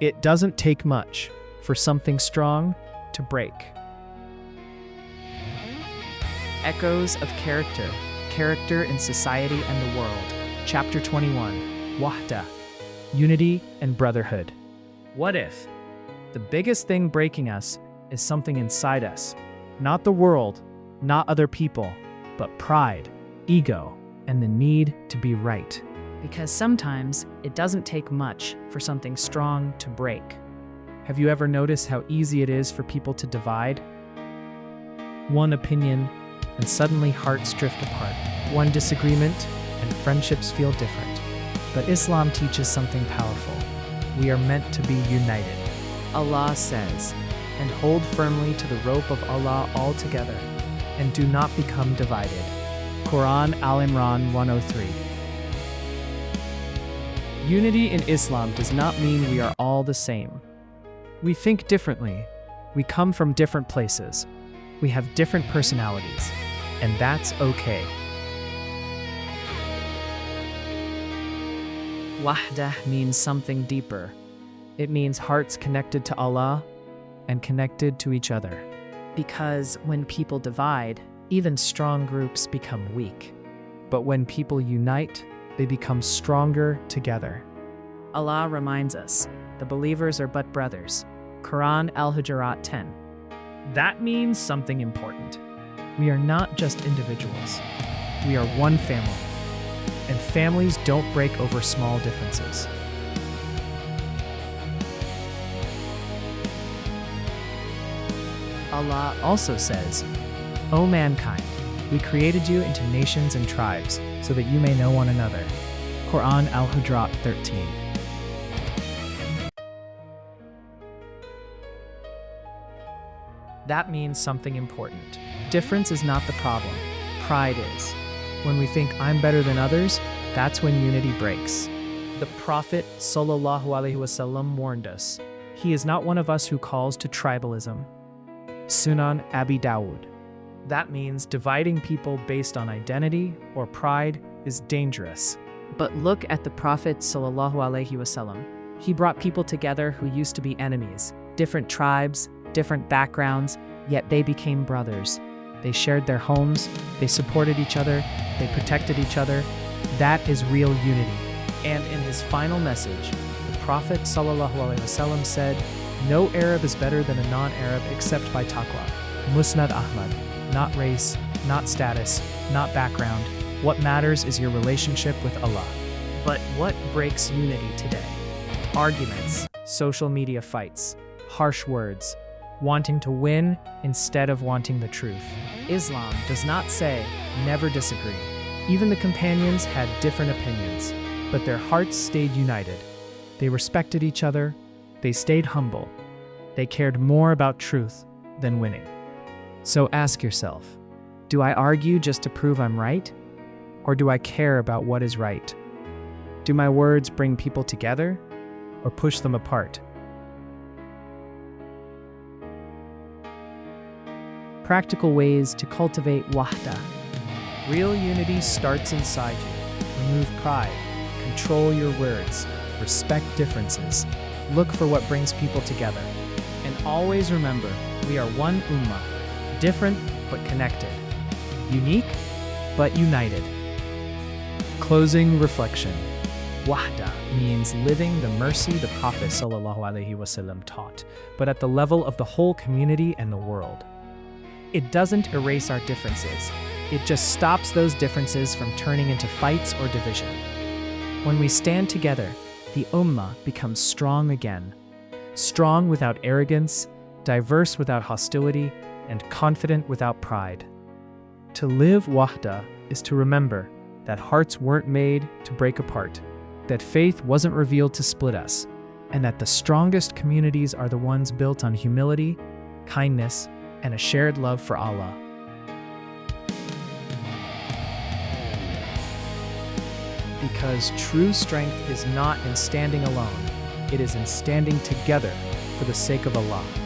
It doesn't take much for something strong to break. Echoes of character. Character in society and the world. Chapter 21. Waḥdah. Unity and brotherhood. What if the biggest thing breaking us is something inside us? Not the world, not other people, but pride, ego, and the need to be right. Because sometimes it doesn't take much for something strong to break. Have you ever noticed how easy it is for people to divide? One opinion, and suddenly hearts drift apart. One disagreement, and friendships feel different. But Islam teaches something powerful. We are meant to be united. Allah says, And hold firmly to the rope of Allah all together, and do not become divided. Qur'an Al-Imran 103. Unity in Islam does not mean we are all the same. We think differently. We come from different places. We have different personalities, and that's okay. Waḥdah means something deeper. It means hearts connected to Allah and connected to each other. Because when people divide, even strong groups become weak. But when people unite, they become stronger together. Allah reminds us, the believers are but brothers. Qur'an Al-Hujurat 10. That means something important. We are not just individuals. We are one family. And families don't break over small differences. Allah also says, O mankind, we created you into nations and tribes so that you may know one another. Qur'an Al-Hujurat 13. That means something important. Difference is not the problem. Pride is. When we think I'm better than others, that's when unity breaks. The Prophet ﷺ warned us. He is not one of us who calls to tribalism. Sunan Abi Dawud. That means dividing people based on identity or pride is dangerous. But look at the Prophet ﷺ. He brought people together who used to be enemies, different tribes, different backgrounds, yet they became brothers. They shared their homes, they supported each other, they protected each other. That is real unity. And in his final message, the Prophet ﷺ said, No Arab is better than a non-Arab except by taqwa. Musnad Ahmad. Not race, not status, not background. What matters is your relationship with Allah. But what breaks unity today? Arguments, social media fights, harsh words, wanting to win instead of wanting the truth. Islam does not say, never disagree. Even the companions had different opinions, but their hearts stayed united. They respected each other, they stayed humble, they cared more about truth than winning. So ask yourself, do I argue just to prove I'm right? Or do I care about what is right? Do my words bring people together or push them apart? Practical ways to cultivate waḥdah. Real unity starts inside you. Remove pride, control your words, respect differences, look for what brings people together. And always remember, we are one ummah, different but connected, unique but united. Closing reflection. Waḥdah means living the mercy the Prophet ﷺ taught, but at the level of the whole community and the world. It doesn't erase our differences. It just stops those differences from turning into fights or division. When we stand together, the Ummah becomes strong again. Strong without arrogance, diverse without hostility, and confident without pride. To live waḥdah is to remember that hearts weren't made to break apart, that faith wasn't revealed to split us, and that the strongest communities are the ones built on humility, kindness, and a shared love for Allah. Because true strength is not in standing alone, it is in standing together for the sake of Allah.